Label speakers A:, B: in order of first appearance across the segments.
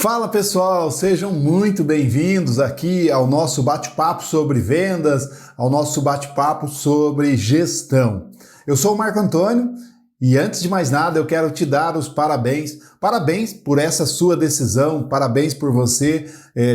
A: Fala pessoal, sejam muito bem-vindos aqui ao nosso bate-papo sobre vendas, ao nosso bate-papo sobre gestão. Eu sou o Marco Antônio e antes de mais nada eu quero te dar os parabéns. Parabéns por essa sua decisão, parabéns por você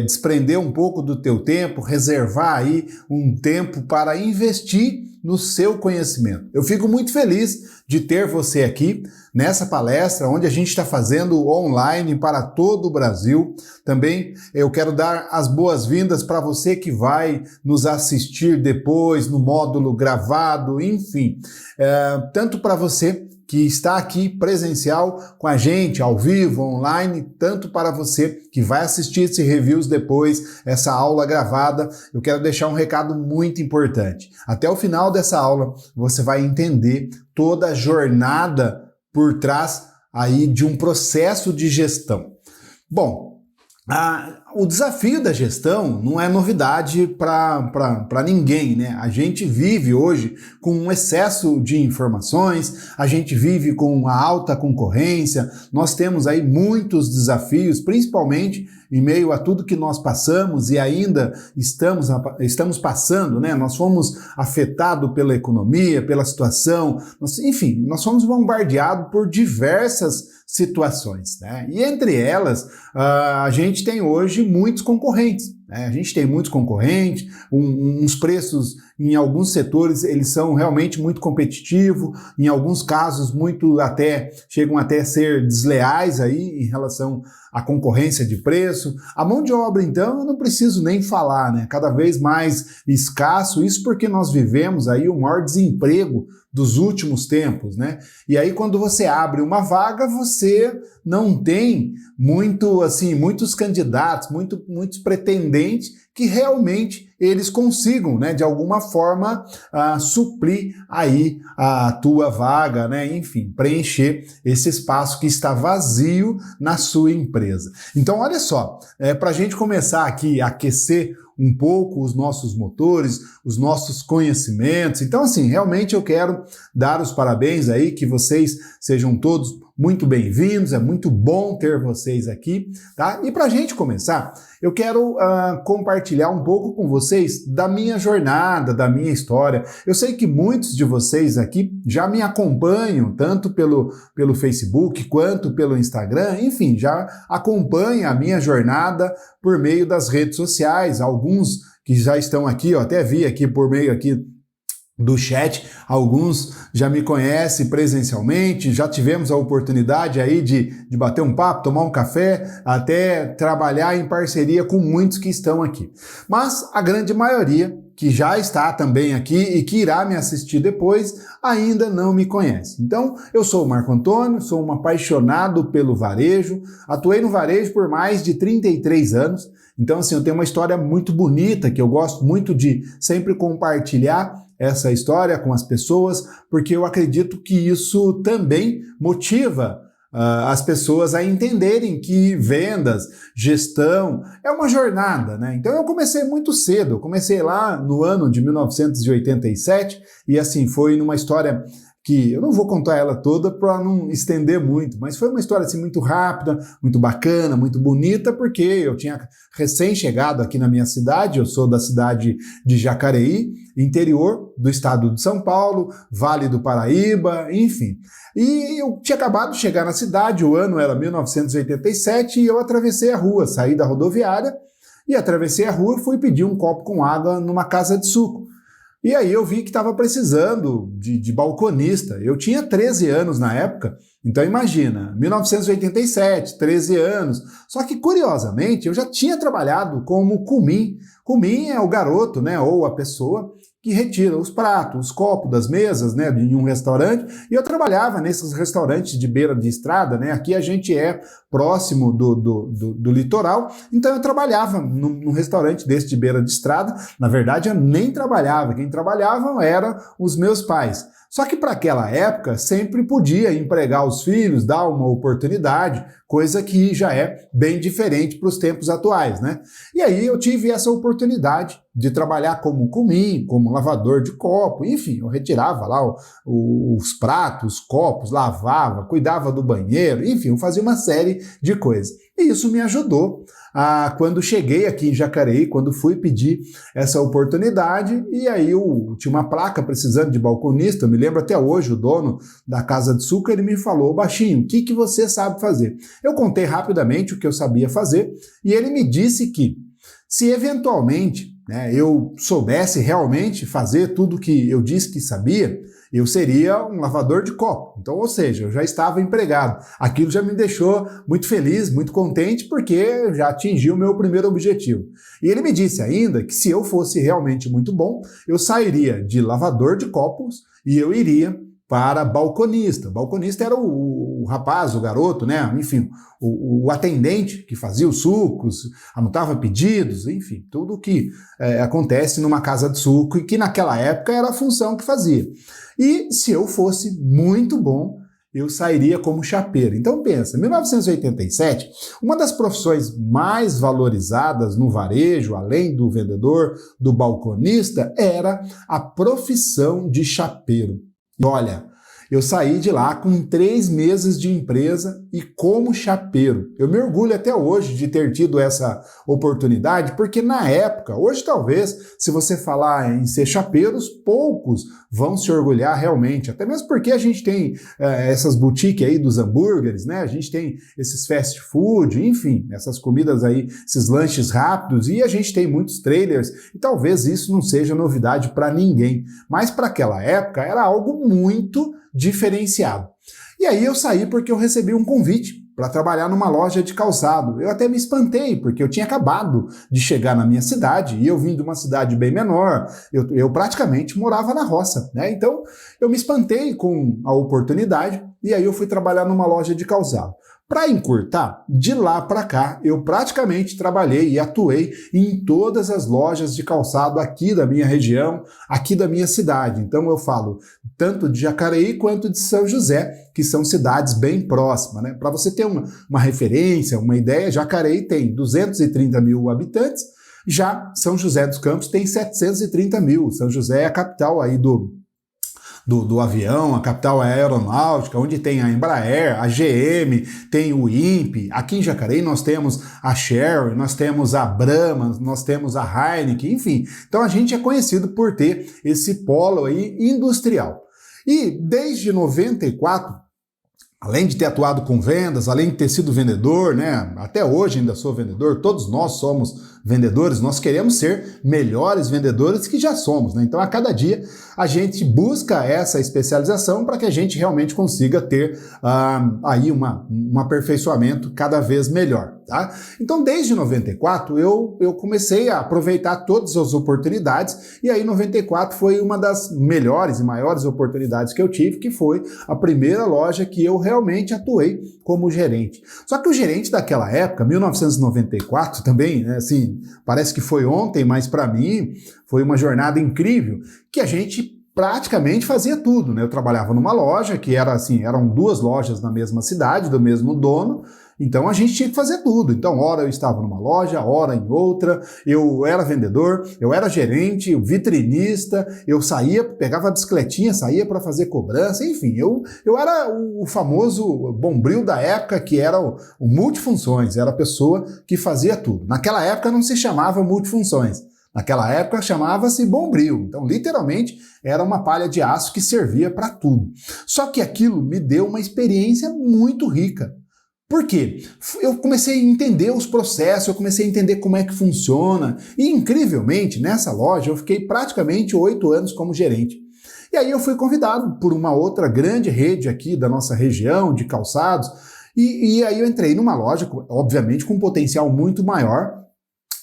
A: desprender um pouco do teu tempo, reservar aí um tempo para investir no seu conhecimento. Eu fico muito feliz de ter você aqui nessa palestra, onde a gente está fazendo online para todo o Brasil. Também eu quero dar as boas-vindas para você que vai nos assistir depois no módulo gravado, enfim, tanto para você que está aqui presencial com a gente, ao vivo, online, tanto para você que vai assistir esse reviews depois, essa aula gravada. Eu quero deixar um recado muito importante. Até o final dessa aula, você vai entender toda a jornada por trás aí de um processo de gestão. Bom, o desafio da gestão não é novidade para ninguém, né? A gente vive hoje com um excesso de informações, a gente vive com uma alta concorrência, nós temos aí muitos desafios, principalmente em meio a tudo que nós passamos e ainda estamos passando, né? Nós fomos afetados pela economia, pela situação, enfim, nós fomos bombardeados por diversas situações, né? E entre elas, a gente tem hoje muitos concorrentes, né? A gente tem muitos concorrentes, uns preços em alguns setores eles são realmente muito competitivos, em alguns casos chegam até a ser desleais aí em relação à concorrência de preço. A mão de obra, então, eu não preciso nem falar, né? Cada vez mais escasso, isso porque nós vivemos aí o maior desemprego dos últimos tempos, né? E aí quando você abre uma vaga, você não tem muitos candidatos, muitos pretendentes que realmente eles consigam, né, de alguma forma suprir aí a tua vaga, né? Enfim, preencher esse espaço que está vazio na sua empresa. Então, olha só, para a gente começar aqui a aquecer um pouco os nossos motores, os nossos conhecimentos. Então, assim, realmente eu quero dar os parabéns aí, que vocês sejam todos muito bem-vindos, é muito bom ter vocês aqui, tá? E para a gente começar, eu quero compartilhar um pouco com vocês da minha jornada, da minha história. Eu sei que muitos de vocês aqui já me acompanham, tanto pelo Facebook quanto pelo Instagram, enfim, já acompanham a minha jornada por meio das redes sociais, alguns que já estão aqui, eu até vi aqui por meio aqui do chat, alguns já me conhecem presencialmente, já tivemos a oportunidade aí de bater um papo, tomar um café, até trabalhar em parceria com muitos que estão aqui. Mas a grande maioria que já está também aqui e que irá me assistir depois, ainda não me conhece. Então, eu sou o Marco Antônio, sou um apaixonado pelo varejo, atuei no varejo por mais de 33 anos, então assim, eu tenho uma história muito bonita, que eu gosto muito de sempre compartilhar essa história com as pessoas, porque eu acredito que isso também motiva as pessoas a entenderem que vendas, gestão, é uma jornada, né? Então eu comecei muito cedo, eu comecei lá no ano de 1987 e assim, foi numa história que eu não vou contar ela toda para não estender muito, mas foi uma história assim muito rápida, muito bacana, muito bonita, porque eu tinha recém-chegado aqui na minha cidade, eu sou da cidade de Jacareí, interior do estado de São Paulo, Vale do Paraíba, enfim. E eu tinha acabado de chegar na cidade, o ano era 1987, e eu atravessei a rua, saí da rodoviária e atravessei a rua e fui pedir um copo com água numa casa de suco. E aí eu vi que estava precisando de balconista. Eu tinha 13 anos na época, então imagina, 1987, 13 anos. Só que, curiosamente, eu já tinha trabalhado como cumim. Cumim é o garoto, né, ou a pessoa que retira os pratos, os copos das mesas, né, em um restaurante, e eu trabalhava nesses restaurantes de beira de estrada, né, aqui a gente é próximo do litoral, então eu trabalhava num restaurante desse de beira de estrada. Na verdade eu nem trabalhava, quem trabalhava eram os meus pais. Só que para aquela época sempre podia empregar os filhos, dar uma oportunidade, coisa que já é bem diferente para os tempos atuais, né? E aí eu tive essa oportunidade de trabalhar como cumim, como lavador de copo, enfim, eu retirava lá os pratos, os copos, lavava, cuidava do banheiro, enfim, eu fazia uma série de coisas. E isso me ajudou quando cheguei aqui em Jacareí, quando fui pedir essa oportunidade, e aí eu tinha uma placa precisando de balconista, eu me lembro até hoje, o dono da Casa de Sucre, ele me falou, baixinho, o que você sabe fazer? Eu contei rapidamente o que eu sabia fazer, e ele me disse que se eventualmente eu soubesse realmente fazer tudo o que eu disse que sabia, eu seria um lavador de copo. Então, ou seja, eu já estava empregado. Aquilo já me deixou muito feliz, muito contente, porque eu já atingi o meu primeiro objetivo. E ele me disse ainda que se eu fosse realmente muito bom, eu sairia de lavador de copos e eu iria para balconista. Balconista era o rapaz, o garoto, enfim, o atendente que fazia os sucos, anotava pedidos, enfim, tudo o que acontece numa casa de suco e que naquela época era a função que fazia. E se eu fosse muito bom, eu sairia como chapeiro. Então pensa, em 1987, uma das profissões mais valorizadas no varejo, além do vendedor, do balconista, era a profissão de chapeiro. E olha, eu saí de lá com 3 meses de empresa e como chapeiro. Eu me orgulho até hoje de ter tido essa oportunidade, porque na época, hoje talvez, se você falar em ser chapeiros, poucos vão se orgulhar realmente, até mesmo porque a gente tem essas boutiques aí dos hambúrgueres, a gente tem esses fast food, enfim, essas comidas aí, esses lanches rápidos, e a gente tem muitos trailers, e talvez isso não seja novidade para ninguém, mas para aquela época era algo muito diferenciado. E aí eu saí porque eu recebi um convite para trabalhar numa loja de calçado. Eu até me espantei, porque eu tinha acabado de chegar na minha cidade, e eu vim de uma cidade bem menor, eu praticamente morava na roça, Então eu me espantei com a oportunidade, e aí eu fui trabalhar numa loja de calçado. Para encurtar, de lá para cá, eu praticamente trabalhei e atuei em todas as lojas de calçado aqui da minha região, aqui da minha cidade. Então eu falo tanto de Jacareí quanto de São José, que são cidades bem próximas. Para você ter uma referência, uma ideia, Jacareí tem 230 mil habitantes, já São José dos Campos tem 730 mil. São José é a capital aí do avião, a capital aeronáutica, onde tem a Embraer, a GM, tem o INPE. Aqui em Jacareí nós temos a Sherry, nós temos a Brahma, nós temos a Heineken, enfim. Então a gente é conhecido por ter esse polo aí industrial. E desde 94, além de ter atuado com vendas, além de ter sido vendedor, até hoje ainda sou vendedor, todos nós somos vendedores, nós queremos ser melhores vendedores que já somos, Então a cada dia a gente busca essa especialização para que a gente realmente consiga ter aí um aperfeiçoamento cada vez melhor, tá? Então desde 94 eu comecei a aproveitar todas as oportunidades, e aí 94 foi uma das melhores e maiores oportunidades que eu tive, que foi a primeira loja que eu realmente atuei como gerente. Só que o gerente daquela época, 1994 também, parece que foi ontem, mas para mim foi uma jornada incrível, que a gente praticamente fazia tudo, Eu trabalhava numa loja que era eram 2 lojas na mesma cidade, do mesmo dono, então a gente tinha que fazer tudo. Então, ora eu estava numa loja, ora em outra, eu era vendedor, eu era gerente, vitrinista, eu saía, pegava a bicicletinha, saía para fazer cobrança, enfim, eu era o famoso bombril da época, que era o multifunções, era a pessoa que fazia tudo. Naquela época não se chamava multifunções, naquela época chamava-se bombril, então literalmente era uma palha de aço que servia para tudo. Só que aquilo me deu uma experiência muito rica. Por quê? Eu comecei a entender os processos, eu comecei a entender como é que funciona, e incrivelmente nessa loja eu fiquei praticamente 8 anos como gerente. E aí eu fui convidado por uma outra grande rede aqui da nossa região de calçados, e aí eu entrei numa loja, obviamente com um potencial muito maior,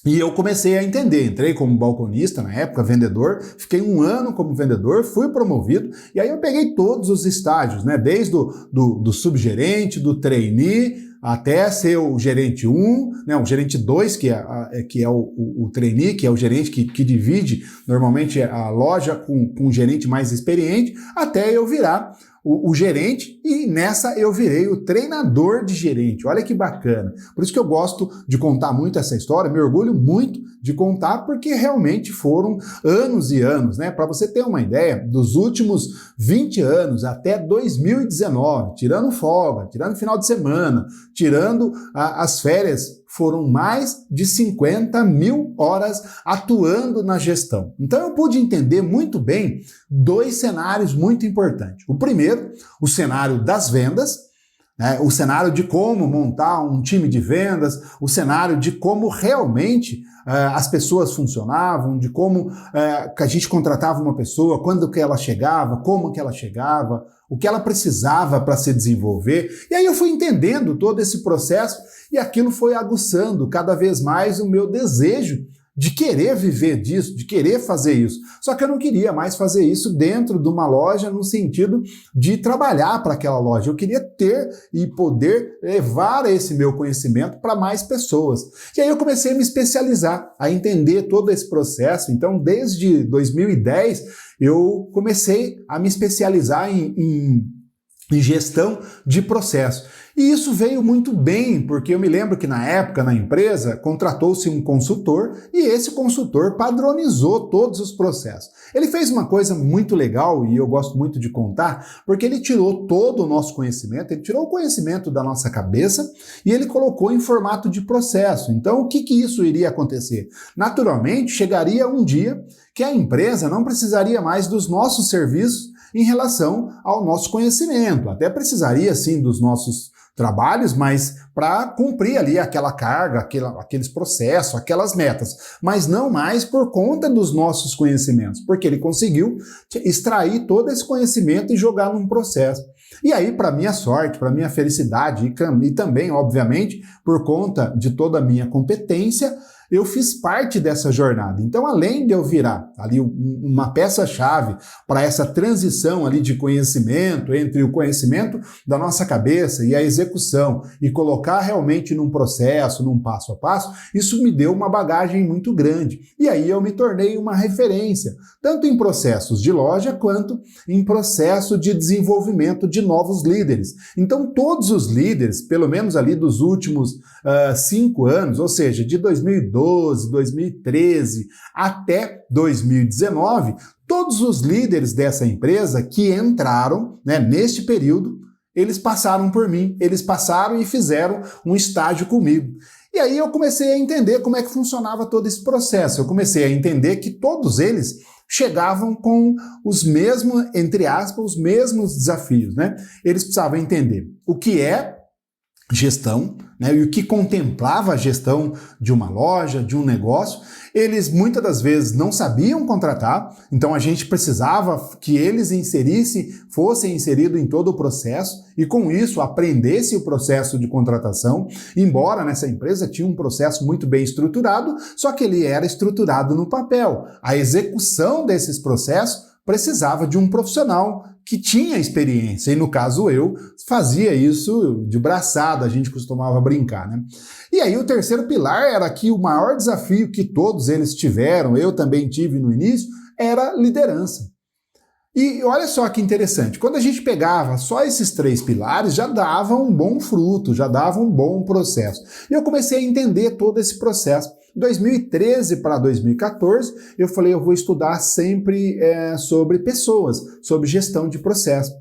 A: e eu comecei a entender, entrei como balconista na época, vendedor, fiquei 1 ano como vendedor, fui promovido, e aí eu peguei todos os estágios, Desde do subgerente, do trainee, até ser o gerente 1, o gerente 2, que é o trainee, que é o gerente que divide normalmente a loja com um gerente mais experiente, até eu virar o gerente, e nessa eu virei o treinador de gerente. Olha que bacana. Por isso que eu gosto de contar muito essa história, me orgulho muito de contar, porque realmente foram anos e anos, né? Para você ter uma ideia, dos últimos 20 anos até 2019, tirando folga, tirando final de semana, tirando as férias, foram mais de 50 mil horas atuando na gestão. Então eu pude entender muito bem dois cenários muito importantes. O primeiro, o cenário das vendas, né, o cenário de como montar um time de vendas, o cenário de como realmente as pessoas funcionavam, de como que a gente contratava uma pessoa, quando que ela chegava, como que ela chegava, o que ela precisava para se desenvolver. E aí eu fui entendendo todo esse processo e aquilo foi aguçando cada vez mais o meu desejo de querer viver disso, de querer fazer isso. Só que eu não queria mais fazer isso dentro de uma loja no sentido de trabalhar para aquela loja. Eu queria ter e poder levar esse meu conhecimento para mais pessoas. E aí eu comecei a me especializar, a entender todo esse processo. Então, desde 2010, eu comecei a me especializar em gestão de processo. E isso veio muito bem, porque eu me lembro que na época, na empresa, contratou-se um consultor e esse consultor padronizou todos os processos. Ele fez uma coisa muito legal e eu gosto muito de contar, porque ele tirou todo o nosso conhecimento, ele tirou o conhecimento da nossa cabeça e ele colocou em formato de processo. Então, o que isso iria acontecer? Naturalmente, chegaria um dia que a empresa não precisaria mais dos nossos serviços em relação ao nosso conhecimento. Até precisaria, sim, dos nossos trabalhos, mas para cumprir ali aquela carga, aqueles processos, aquelas metas, mas não mais por conta dos nossos conhecimentos, porque ele conseguiu extrair todo esse conhecimento e jogar num processo. E aí, para minha sorte, para minha felicidade e também, obviamente, por conta de toda a minha competência, eu fiz parte dessa jornada. Então, além de eu virar ali uma peça-chave para essa transição ali de conhecimento, entre o conhecimento da nossa cabeça e a execução, e colocar realmente num processo, num passo a passo, isso me deu uma bagagem muito grande. E aí eu me tornei uma referência, tanto em processos de loja, quanto em processo de desenvolvimento de novos líderes. Então, todos os líderes, pelo menos ali dos últimos 5 anos, ou seja, de 2012, 2013 até 2019, todos os líderes dessa empresa que entraram, né, neste período, eles passaram por mim, eles passaram e fizeram um estágio comigo. E aí eu comecei a entender como é que funcionava todo esse processo. Eu comecei a entender que todos eles chegavam com os mesmos, entre aspas, os mesmos desafios, né? Eles precisavam entender o que é gestão, né, e o que contemplava a gestão de uma loja, de um negócio. Eles muitas das vezes não sabiam contratar, então a gente precisava que eles fossem inseridos em todo o processo e com isso aprendesse o processo de contratação, embora nessa empresa tinha um processo muito bem estruturado, só que ele era estruturado no papel. A execução desses processos precisava de um profissional que tinha experiência, e no caso eu fazia isso de braçada, a gente costumava brincar, né? E aí o terceiro pilar era que o maior desafio que todos eles tiveram, eu também tive no início, era liderança. E olha só que interessante, quando a gente pegava só esses 3 pilares, já dava um bom fruto, já dava um bom processo. E eu comecei a entender todo esse processo. 2013 para 2014, eu falei, eu vou estudar sempre sobre pessoas, sobre gestão de processo.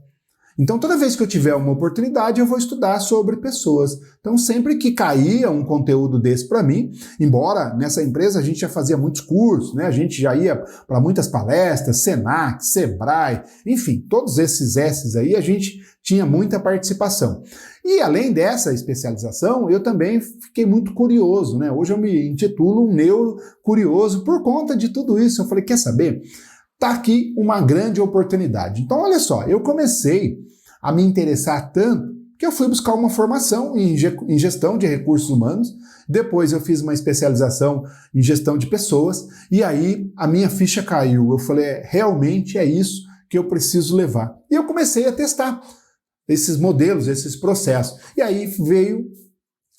A: Então, toda vez que eu tiver uma oportunidade, eu vou estudar sobre pessoas. Então, sempre que caía um conteúdo desse para mim, embora nessa empresa a gente já fazia muitos cursos, né? A gente já ia para muitas palestras, Senac, Sebrae, enfim, todos esses S's aí a gente tinha muita participação. E além dessa especialização, eu também fiquei muito curioso, né? Hoje eu me intitulo um neurocurioso por conta de tudo isso. Eu falei, quer saber? Tá aqui uma grande oportunidade. Então, olha só, eu comecei a me interessar tanto que eu fui buscar uma formação em gestão de recursos humanos, depois eu fiz uma especialização em gestão de pessoas, e aí a minha ficha caiu. Eu falei, realmente é isso que eu preciso levar. E eu comecei a testar esses modelos, esses processos. E aí veio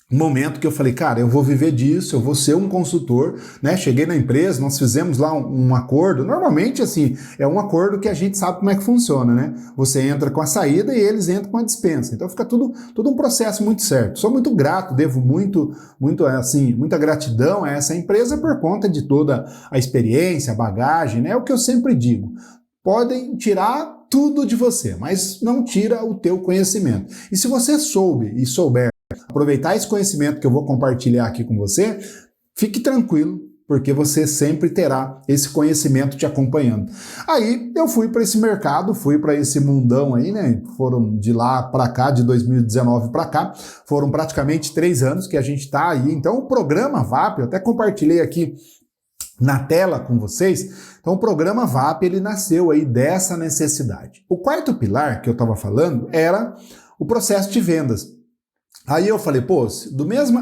A: momento que eu falei, cara, eu vou viver disso, eu vou ser um consultor, né? Cheguei na empresa, nós fizemos lá um acordo. Normalmente, assim, é um acordo que a gente sabe como é que funciona, né? Você entra com a saída e eles entram com a dispensa. Então fica tudo um processo muito certo. Sou muito grato, devo muita gratidão a essa empresa por conta de toda a experiência, a bagagem, né? É o que eu sempre digo. Podem tirar tudo de você, mas não tira o teu conhecimento. E se você soube e souber aproveitar esse conhecimento que eu vou compartilhar aqui com você, fique tranquilo, porque você sempre terá esse conhecimento te acompanhando. Aí eu fui para esse mercado, fui para esse mundão aí, né? Foram de lá para cá, de 2019 para cá, foram praticamente 3 anos que a gente está aí. Então o programa VAP, eu até compartilhei aqui na tela com vocês. Então o programa VAP, ele nasceu aí dessa necessidade. O quarto pilar que eu estava falando era o processo de vendas. Aí eu falei, pô,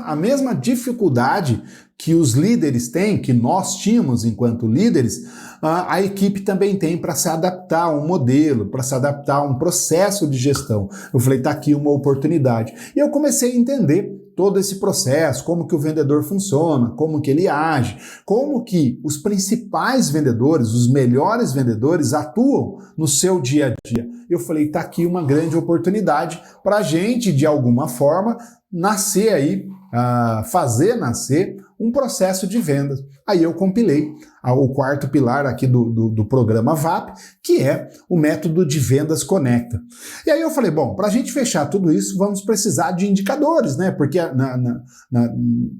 A: a mesma dificuldade que os líderes têm, que nós tínhamos enquanto líderes, a equipe também tem para se adaptar a um modelo, para se adaptar a um processo de gestão. Eu falei, tá aqui uma oportunidade. E eu comecei a entender todo esse processo, como que o vendedor funciona, como que ele age, como que os principais vendedores, os melhores vendedores atuam no seu dia a dia. Eu falei, tá aqui uma grande oportunidade para a gente, de alguma forma, nascer aí, fazer nascer um processo de vendas. Aí eu compilei o quarto pilar aqui do programa VAP, que é o método de vendas conecta. E aí eu falei, bom, para a gente fechar tudo isso, vamos precisar de indicadores, né? Porque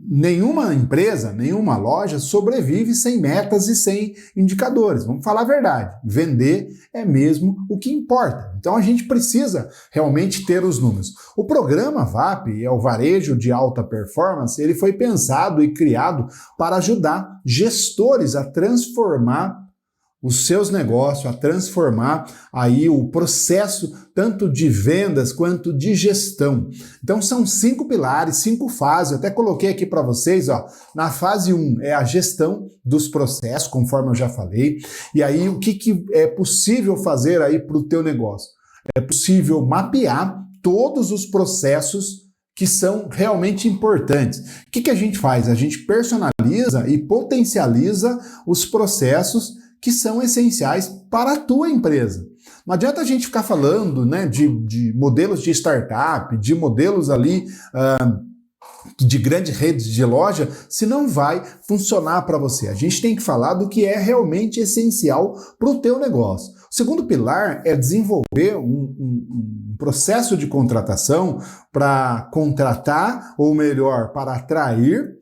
A: nenhuma empresa, nenhuma loja sobrevive sem metas e sem indicadores. Vamos falar a verdade, vender é mesmo o que importa. Então a gente precisa realmente ter os números. O programa VAP, é o Varejo de Alta Performance, ele foi pensado e criado para ajudar gestores a transformar os seus negócios, a transformar aí o processo tanto de vendas quanto de gestão. Então são 5 pilares, 5 fases, eu até coloquei aqui para vocês, ó. Na fase 1 é a gestão dos processos, conforme eu já falei, e aí o que é possível fazer aí para o teu negócio? É possível mapear todos os processos que são realmente importantes. O que a gente faz? A gente personaliza e potencializa os processos que são essenciais para a tua empresa. Não adianta a gente ficar falando, né, de modelos de startup, de modelos ali de grandes redes de loja, se não vai funcionar para você. A gente tem que falar do que é realmente essencial para o teu negócio. O segundo pilar é desenvolver um processo de contratação para contratar, ou melhor, para atrair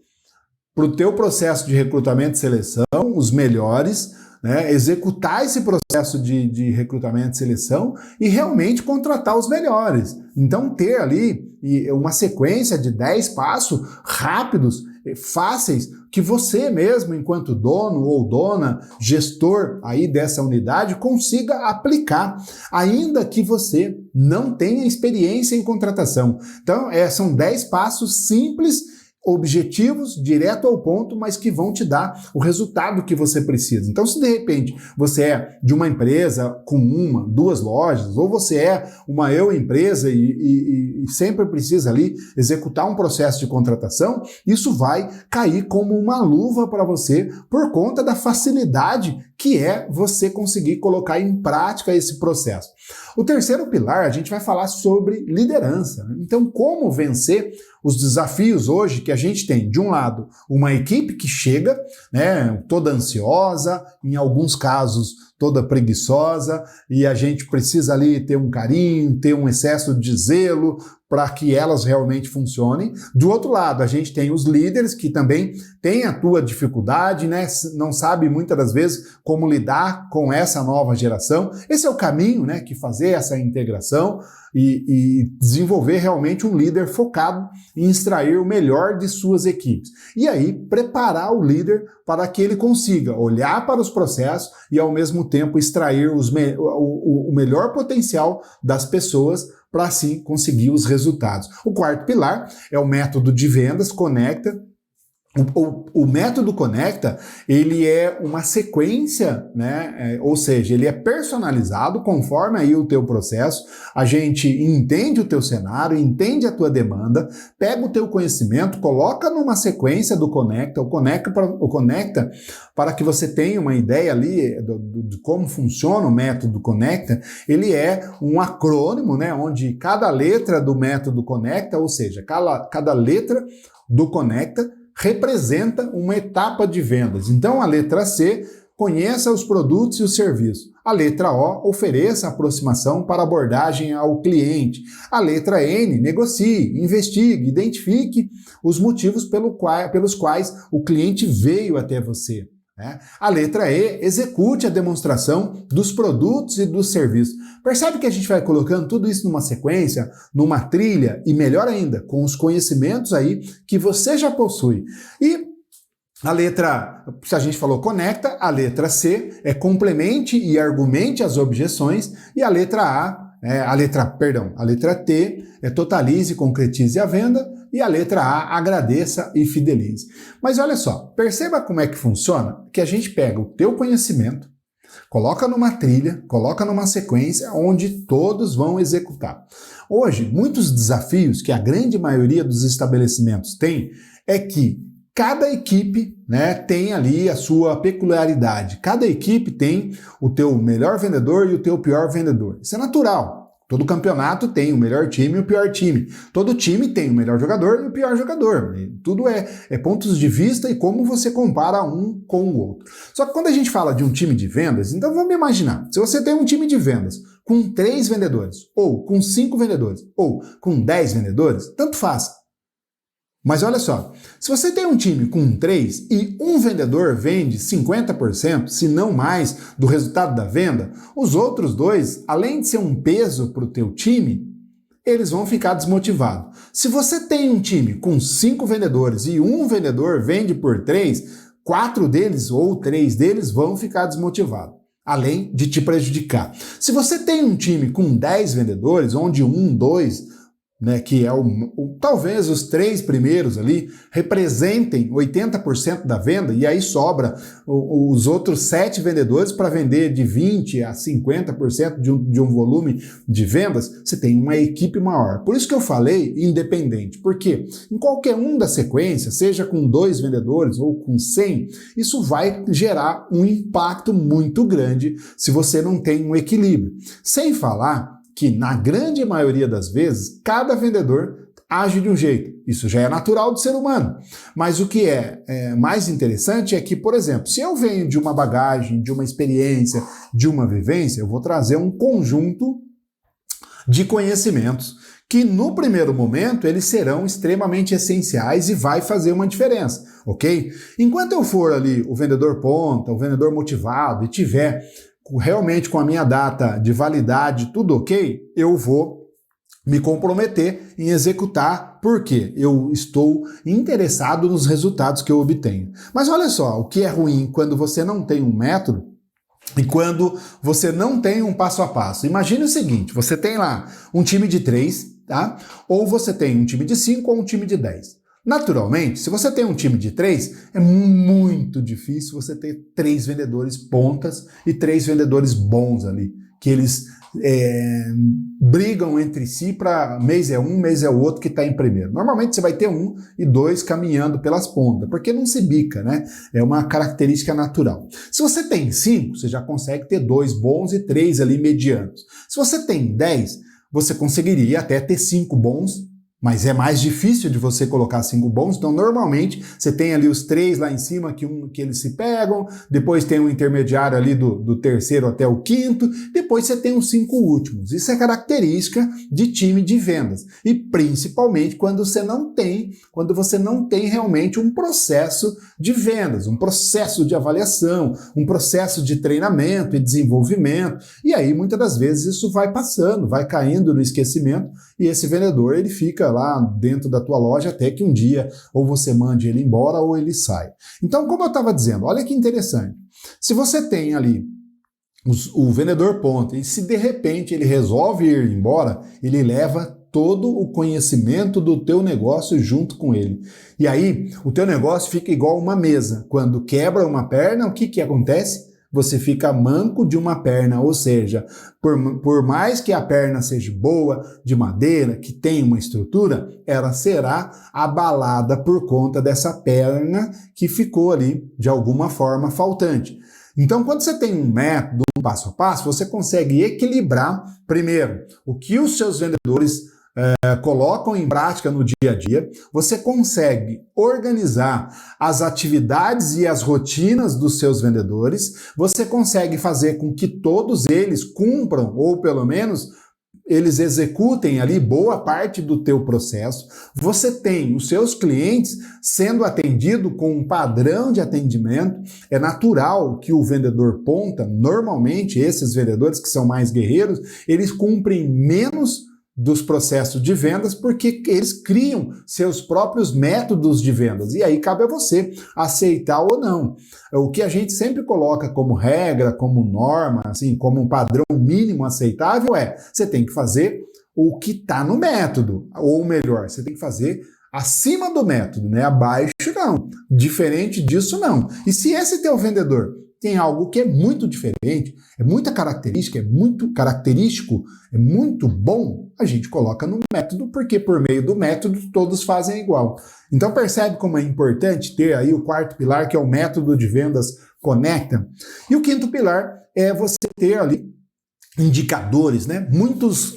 A: para o teu processo de recrutamento e seleção os melhores, né, executar esse processo de recrutamento e seleção e realmente contratar os melhores. Então ter ali uma sequência de 10 passos rápidos, fáceis, que você mesmo, enquanto dono ou dona, gestor aí dessa unidade, consiga aplicar, ainda que você não tenha experiência em contratação. Então são 10 passos simples, objetivos, direto ao ponto, mas que vão te dar o resultado que você precisa. Então, se de repente você é de uma empresa com 1, 2 lojas, ou você é uma empresa e sempre precisa ali executar um processo de contratação, isso vai cair como uma luva para você por conta da facilidade que é você conseguir colocar em prática esse processo. O terceiro pilar, a gente vai falar sobre liderança. Então, como vencer os desafios hoje que a gente tem? De um lado, uma equipe que chega, né, toda ansiosa, em alguns casos toda preguiçosa, e a gente precisa ali ter um carinho, ter um excesso de zelo para que elas realmente funcionem. Do outro lado, a gente tem os líderes que também têm a tua dificuldade, né? Não sabe muitas das vezes como lidar com essa nova geração. Esse é o caminho, né? Que fazer essa integração e desenvolver realmente um líder focado em extrair o melhor de suas equipes. E aí, preparar o líder para que ele consiga olhar para os processos e, ao mesmo tempo, extrair o melhor potencial das pessoas para assim conseguir os resultados. O quarto pilar é o método de vendas conecta. O método Conecta, ele é uma sequência, né? Ou seja, ele é personalizado conforme aí o teu processo. A gente entende o teu cenário, entende a tua demanda, pega o teu conhecimento, coloca numa sequência do Conecta, o Conecta para que você tenha uma ideia ali de como funciona o método Conecta. Ele é um acrônimo, né? Onde cada letra do método Conecta, ou seja, cada letra do Conecta representa uma etapa de vendas. Então, a letra C, conheça os produtos e os serviços. A letra O, ofereça aproximação para abordagem ao cliente. A letra N, negocie, investigue, identifique os motivos pelos quais o cliente veio até você. A letra E, execute a demonstração dos produtos e dos serviços. Percebe que a gente vai colocando tudo isso numa sequência, numa trilha, e melhor ainda, com os conhecimentos aí que você já possui. E a letra, se a gente falou conecta, a letra C é complemente e argumente as objeções, e a letra a letra T é totalize e concretize a venda, e a letra A, agradeça e fidelize. Mas olha só, perceba como é que funciona, que a gente pega o teu conhecimento, coloca numa trilha, coloca numa sequência onde todos vão executar. Hoje, muitos desafios que a grande maioria dos estabelecimentos tem é que cada equipe, né, tem ali a sua peculiaridade. Cada equipe tem o teu melhor vendedor e o teu pior vendedor. Isso é natural. Todo campeonato tem o melhor time e o pior time. Todo time tem o melhor jogador e o pior jogador. Tudo é pontos de vista e como você compara um com o outro. Só que quando a gente fala de um time de vendas, então vamos imaginar, se você tem um time de vendas com 3 vendedores, ou com 5 vendedores, ou com 10 vendedores, tanto faz. Mas olha só, se você tem um time com 3 e um vendedor vende 50%, se não mais, do resultado da venda, os outros 2, além de ser um peso para o teu time, eles vão ficar desmotivados. Se você tem um time com 5 vendedores e um vendedor vende por 3, 4 deles ou 3 deles vão ficar desmotivados, além de te prejudicar. Se você tem um time com 10 vendedores, onde 1, 2... que é talvez os 3 primeiros ali, representem 80% da venda, e aí sobra os outros 7 vendedores para vender de 20% a 50% de um volume de vendas, você tem uma equipe maior. Por isso que eu falei independente, porque em qualquer um da sequência, seja com 2 vendedores ou com 100, isso vai gerar um impacto muito grande se você não tem um equilíbrio. Sem falar que, na grande maioria das vezes, cada vendedor age de um jeito. Isso já é natural do ser humano. Mas o que é mais interessante é que, por exemplo, se eu venho de uma bagagem, de uma experiência, de uma vivência, eu vou trazer um conjunto de conhecimentos que, no primeiro momento, eles serão extremamente essenciais e vai fazer uma diferença, ok? Enquanto eu for ali o vendedor ponta, o vendedor motivado e tiver realmente com a minha data de validade tudo ok, eu vou me comprometer em executar, porque eu estou interessado nos resultados que eu obtenho. Mas olha só, o que é ruim quando você não tem um método e quando você não tem um passo a passo. Imagine o seguinte, você tem lá um time de 3, tá? Ou você tem um time de 5 ou um time de 10. Naturalmente, se você tem um time de 3, é muito difícil você ter 3 vendedores pontas e 3 vendedores bons ali, que eles brigam entre si para mês é um, mês é o outro que está em primeiro. Normalmente você vai ter 1 e 2 caminhando pelas pontas, porque não se bica, né? É uma característica natural. Se você tem 5, você já consegue ter 2 bons e 3 ali medianos. Se você tem 10, você conseguiria até ter 5 bons, mas é mais difícil de você colocar 5 bons, então normalmente você tem ali os 3 lá em cima que eles se pegam, depois tem um intermediário ali do terceiro até o quinto, depois você tem os 5 últimos. Isso é característica de time de vendas, e principalmente quando você não tem realmente um processo de vendas, um processo de avaliação, um processo de treinamento e desenvolvimento, e aí muitas das vezes isso vai passando, vai caindo no esquecimento, e esse vendedor ele fica lá dentro da tua loja até que um dia ou você mande ele embora ou ele sai. Então, como eu estava dizendo, olha que interessante. Se você tem ali o vendedor ponta e se de repente ele resolve ir embora, ele leva todo o conhecimento do teu negócio junto com ele. E aí, o teu negócio fica igual uma mesa. Quando quebra uma perna, o que acontece? Você fica manco de uma perna, ou seja, por mais que a perna seja boa, de madeira, que tenha uma estrutura, ela será abalada por conta dessa perna que ficou ali, de alguma forma, faltante. Então, quando você tem um método, um passo a passo, você consegue equilibrar, primeiro, o que os seus vendedores colocam em prática no dia a dia, você consegue organizar as atividades e as rotinas dos seus vendedores, você consegue fazer com que todos eles cumpram, ou pelo menos eles executem ali boa parte do teu processo, você tem os seus clientes sendo atendido com um padrão de atendimento, é natural que o vendedor ponta, normalmente esses vendedores que são mais guerreiros, eles cumprem menos dos processos de vendas porque eles criam seus próprios métodos de vendas e aí cabe a você aceitar ou não. O que a gente sempre coloca como regra, como norma, assim, como um padrão mínimo aceitável você tem que fazer o que está no método, ou melhor, você tem que fazer acima do método, né? Abaixo não, diferente disso não. E se esse teu vendedor tem algo que é muito diferente, é muita característica, é muito característico, é muito bom, a gente coloca no método, porque por meio do método todos fazem igual. Então percebe como é importante ter aí o quarto pilar, que é o método de vendas conecta. E o quinto pilar é você ter ali indicadores, né? Muitos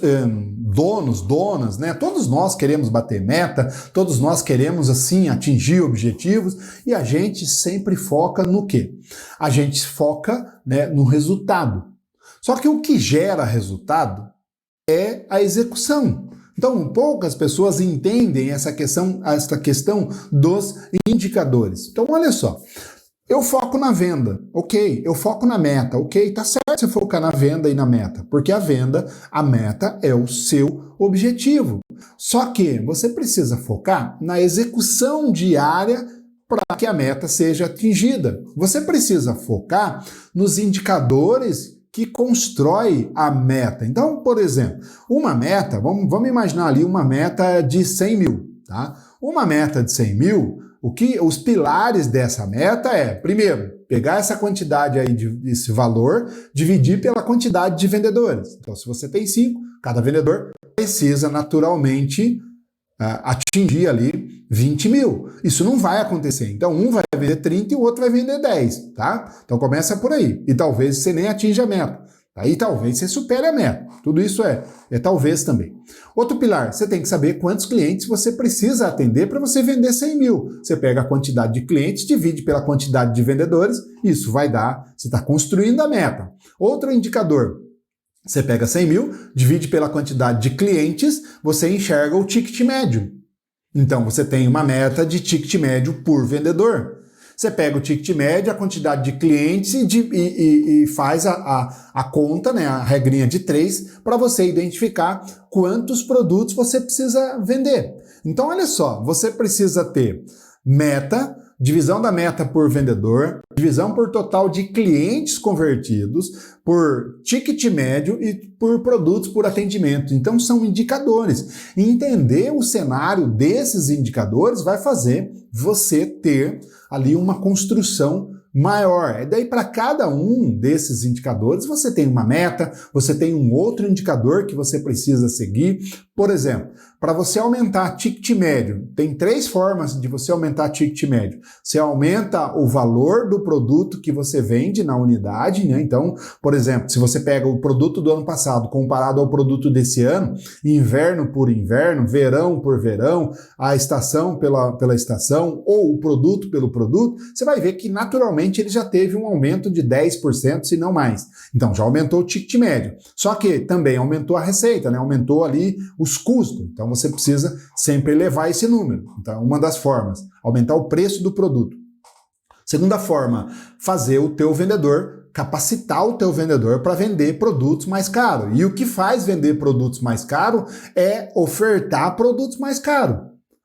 A: donas, né? Todos nós queremos bater meta, todos nós queremos, assim, atingir objetivos e a gente sempre foca no quê? A gente foca, né, no resultado. Só que o que gera resultado é a execução. Então, poucas pessoas entendem essa questão dos indicadores. Então, olha só. Eu foco na venda, ok. Eu foco na meta, ok. Tá certo você focar na venda e na meta, porque a meta é o seu objetivo. Só que você precisa focar na execução diária para que a meta seja atingida. Você precisa focar nos indicadores que constrói a meta. Então, por exemplo, uma meta, vamos imaginar ali uma meta de 100 mil, tá? Uma meta de 100 mil, os pilares dessa meta primeiro, pegar essa quantidade aí, esse valor, dividir pela quantidade de vendedores. Então, se você tem 5, cada vendedor precisa naturalmente atingir ali 20 mil. Isso não vai acontecer. Então, um vai vender 30 e o outro vai vender 10, tá? Então, começa por aí. E talvez você nem atinja a meta. Aí talvez você supere a meta. Tudo isso é talvez também. Outro pilar, você tem que saber quantos clientes você precisa atender para você vender 100 mil. Você pega a quantidade de clientes, divide pela quantidade de vendedores, isso vai dar, você está construindo a meta. Outro indicador, você pega 100 mil, divide pela quantidade de clientes, você enxerga o ticket médio. Então você tem uma meta de ticket médio por vendedor. Você pega o ticket médio, a quantidade de clientes e faz a conta, né, a regrinha de 3, para você identificar quantos produtos você precisa vender. Então, olha só, você precisa ter meta, divisão da meta por vendedor, divisão por total de clientes convertidos, por ticket médio e por produtos por atendimento. Então são indicadores. E entender o cenário desses indicadores vai fazer você ter ali uma construção maior. E daí para cada um desses indicadores você tem uma meta, você tem um outro indicador que você precisa seguir. Por exemplo, para você aumentar ticket médio, tem 3 formas de você aumentar ticket médio. Você aumenta o valor do produto que você vende na unidade, né? Então, por exemplo, se você pega o produto do ano passado comparado ao produto desse ano, inverno por inverno, verão por verão, a estação pela estação ou o produto pelo produto, você vai ver que naturalmente ele já teve um aumento de 10%, se não mais. Então, já aumentou o ticket médio. Só que também aumentou a receita, né? Aumentou ali os custos. Então, você precisa sempre elevar esse número. Então, uma das formas, aumentar o preço do produto. Segunda forma, fazer o teu vendedor, capacitar o teu vendedor para vender produtos mais caros. E o que faz vender produtos mais caros é ofertar produtos mais caros.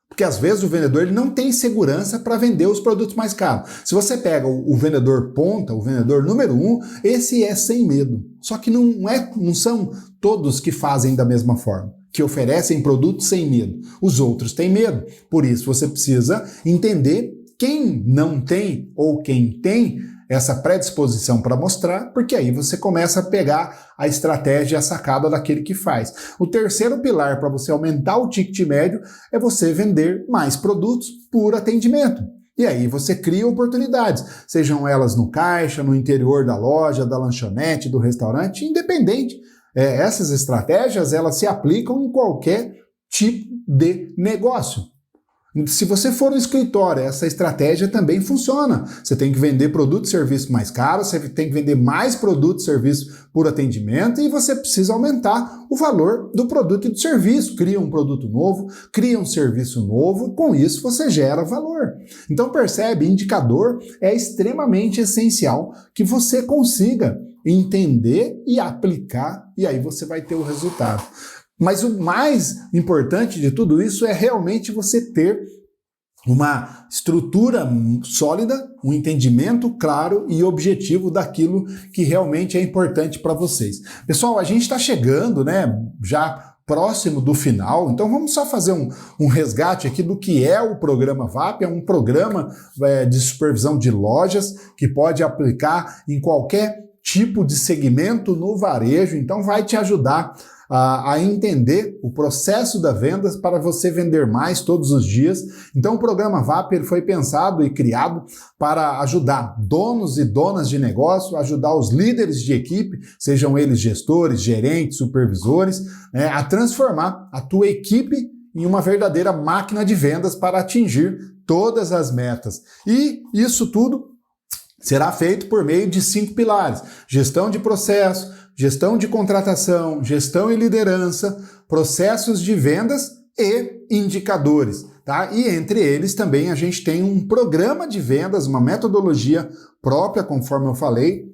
A: Porque às vezes o vendedor ele não tem segurança para vender os produtos mais caros. Se você pega o vendedor ponta, o vendedor número 1, esse é sem medo. Só que não são todos que fazem da mesma forma. que oferecem produtos sem medo. Os outros têm medo. Por isso você precisa entender quem não tem ou quem tem essa predisposição para mostrar, porque aí você começa a pegar a estratégia e a sacada daquele que faz. O terceiro pilar para você aumentar o ticket médio é você vender mais produtos por atendimento. E aí você cria oportunidades, sejam elas no caixa, no interior da loja, da lanchonete, do restaurante, independente. Essas estratégias, elas se aplicam em qualquer tipo de negócio. Se você for no escritório, essa estratégia também funciona. Você tem que vender produto e serviço mais caro, você tem que vender mais produto e serviço por atendimento e você precisa aumentar o valor do produto e do serviço. Cria um produto novo, cria um serviço novo e com isso você gera valor. Então percebe, indicador é extremamente essencial que você consiga entender e aplicar e aí você vai ter o resultado. Mas o mais importante de tudo isso é realmente você ter uma estrutura sólida, um entendimento claro e objetivo daquilo que realmente é importante para vocês. Pessoal, a gente está chegando, né, já próximo do final, então vamos só fazer um resgate aqui do que é o programa VAP. É um programa de supervisão de lojas que pode aplicar em qualquer tipo de segmento no varejo, então vai te ajudar a entender o processo da vendas para você vender mais todos os dias. Então o programa VAP ele foi pensado e criado para ajudar donos e donas de negócio, ajudar os líderes de equipe, sejam eles gestores, gerentes, supervisores, a transformar a tua equipe em uma verdadeira máquina de vendas para atingir todas as metas. E isso tudo será feito por meio de 5 pilares: gestão de processo, gestão de contratação, gestão e liderança, processos de vendas e indicadores, tá? E entre eles também a gente tem um programa de vendas, uma metodologia própria, conforme eu falei,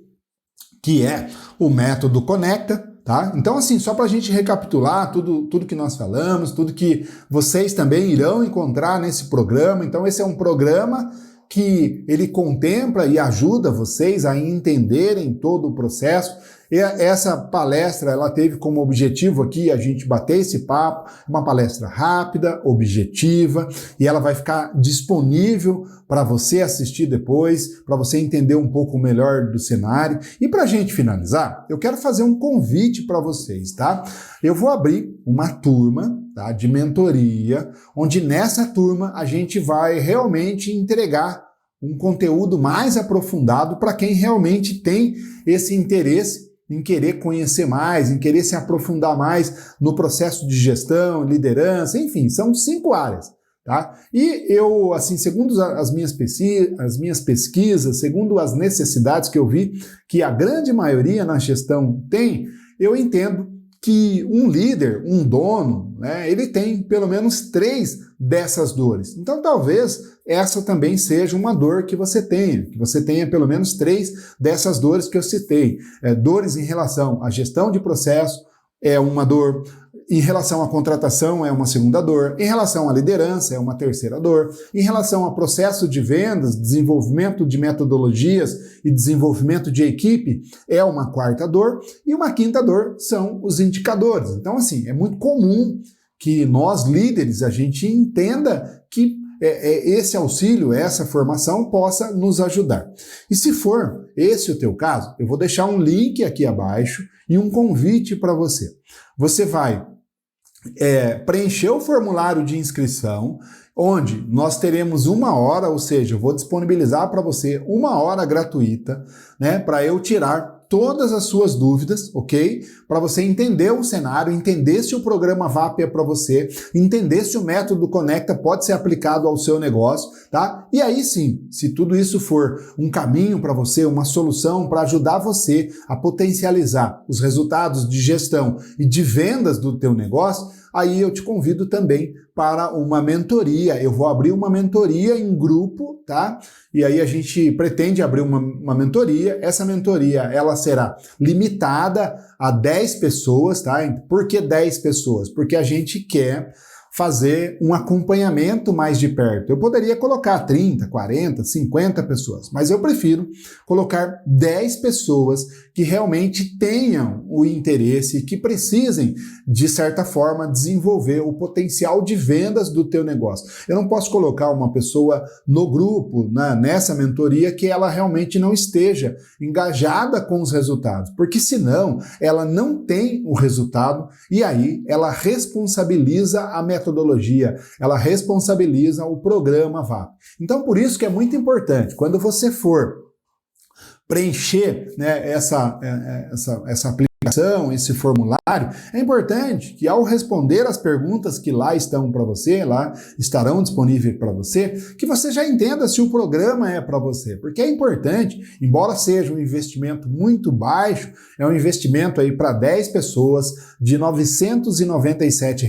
A: que é o método Conecta, tá? Então assim, só para a gente recapitular tudo que nós falamos, tudo que vocês também irão encontrar nesse programa. Então esse é um programa que ele contempla e ajuda vocês a entenderem todo o processo. E essa palestra, ela teve como objetivo aqui a gente bater esse papo, uma palestra rápida, objetiva, e ela vai ficar disponível para você assistir depois, para você entender um pouco melhor do cenário. E para a gente finalizar, eu quero fazer um convite para vocês, tá? Eu vou abrir uma turma, tá, de mentoria, onde nessa turma a gente vai realmente entregar um conteúdo mais aprofundado para quem realmente tem esse interesse em querer conhecer mais, em querer se aprofundar mais no processo de gestão, liderança, enfim, são 5 áreas, tá? E eu, assim, segundo as minhas pesquisas, segundo as necessidades que eu vi que a grande maioria na gestão tem, eu entendo que um líder, um dono, né, ele tem pelo menos 3 dessas dores. Então talvez essa também seja uma dor que você tenha pelo menos 3 dessas dores que eu citei. Dores em relação à gestão de processo é uma dor, em relação à contratação é uma segunda dor, em relação à liderança é uma terceira dor, em relação ao processo de vendas, desenvolvimento de metodologias e desenvolvimento de equipe é uma quarta dor, e uma quinta dor são os indicadores. Então assim, é muito comum que nós líderes a gente entenda que esse auxílio, essa formação possa nos ajudar. E se for esse o teu caso, eu vou deixar um link aqui abaixo e um convite para você. Você vai preencher o formulário de inscrição, onde nós teremos 1 hora, ou seja, eu vou disponibilizar para você 1 hora gratuita, né, para eu tirar todas as suas dúvidas, ok? Para você entender o cenário, entender se o programa VAP é para você, entender se o método Conecta pode ser aplicado ao seu negócio, tá? E aí sim, se tudo isso for um caminho para você, uma solução para ajudar você a potencializar os resultados de gestão e de vendas do teu negócio, aí eu te convido também para uma mentoria. Eu vou abrir uma mentoria em grupo, tá? E aí a gente pretende abrir uma mentoria. Essa mentoria, ela será limitada a 10 pessoas, tá? Por que 10 pessoas? Porque a gente quer fazer um acompanhamento mais de perto. Eu poderia colocar 30, 40, 50 pessoas, mas eu prefiro colocar 10 pessoas que realmente tenham o interesse e que precisem, de certa forma, desenvolver o potencial de vendas do teu negócio. Eu não posso colocar uma pessoa no grupo, nessa mentoria, que ela realmente não esteja engajada com os resultados, porque senão ela não tem o resultado e aí ela responsabiliza a metodologia, ela responsabiliza o programa VAP. Então, por isso que é muito importante, quando você for preencher, né, essa aplicação, esse formulário, é importante que ao responder as perguntas que lá estão para você, lá estarão disponíveis para você, que você já entenda se o programa é para você, porque é importante, embora seja um investimento muito baixo, é um investimento aí para 10 pessoas de R$ 997,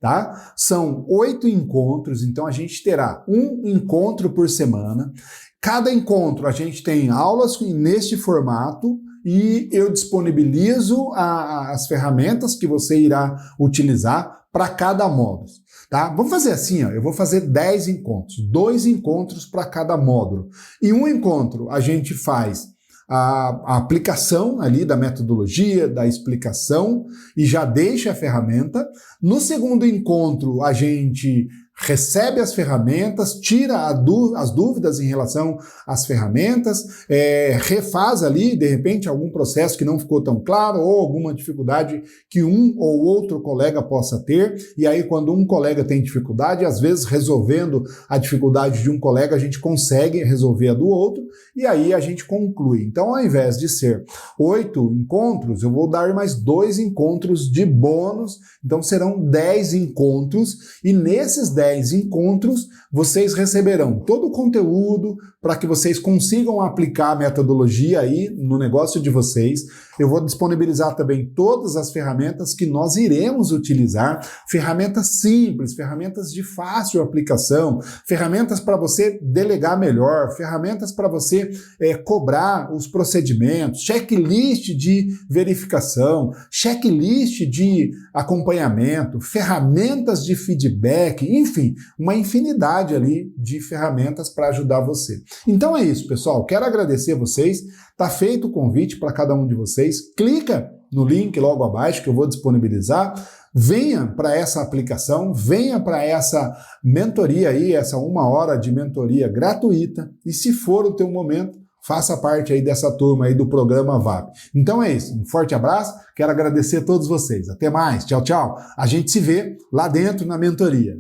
A: tá? São 8 encontros, então a gente terá um encontro por semana. Cada encontro a gente tem aulas neste formato e eu disponibilizo as ferramentas que você irá utilizar para cada módulo, tá? Vamos fazer assim, ó, eu vou fazer 10 encontros, 2 encontros para cada módulo. E um encontro a gente faz a aplicação ali da metodologia, da explicação e já deixa a ferramenta. No segundo encontro a gente recebe as ferramentas, tira as dúvidas em relação às ferramentas, refaz ali, de repente, algum processo que não ficou tão claro ou alguma dificuldade que um ou outro colega possa ter, e aí quando um colega tem dificuldade, às vezes resolvendo a dificuldade de um colega, a gente consegue resolver a do outro, e aí a gente conclui. Então, ao invés de ser 8 encontros, eu vou dar mais 2 encontros de bônus, então serão 10 encontros, e nesses 10 encontros, vocês receberão todo o conteúdo para que vocês consigam aplicar a metodologia aí no negócio de vocês. Eu vou disponibilizar também todas as ferramentas que nós iremos utilizar, ferramentas simples, ferramentas de fácil aplicação, ferramentas para você delegar melhor, ferramentas para você cobrar os procedimentos, checklist de verificação, checklist de acompanhamento, ferramentas de feedback, enfim, uma infinidade ali de ferramentas para ajudar você. Então é isso, pessoal. Quero agradecer vocês. Tá feito o convite para cada um de vocês. Clica no link logo abaixo que eu vou disponibilizar. Venha para essa aplicação, venha para essa mentoria aí, essa 1 hora de mentoria gratuita. E se for o teu momento, faça parte aí dessa turma aí do programa VAP. Então é isso. Um forte abraço. Quero agradecer a todos vocês. Até mais. Tchau, tchau. A gente se vê lá dentro na mentoria.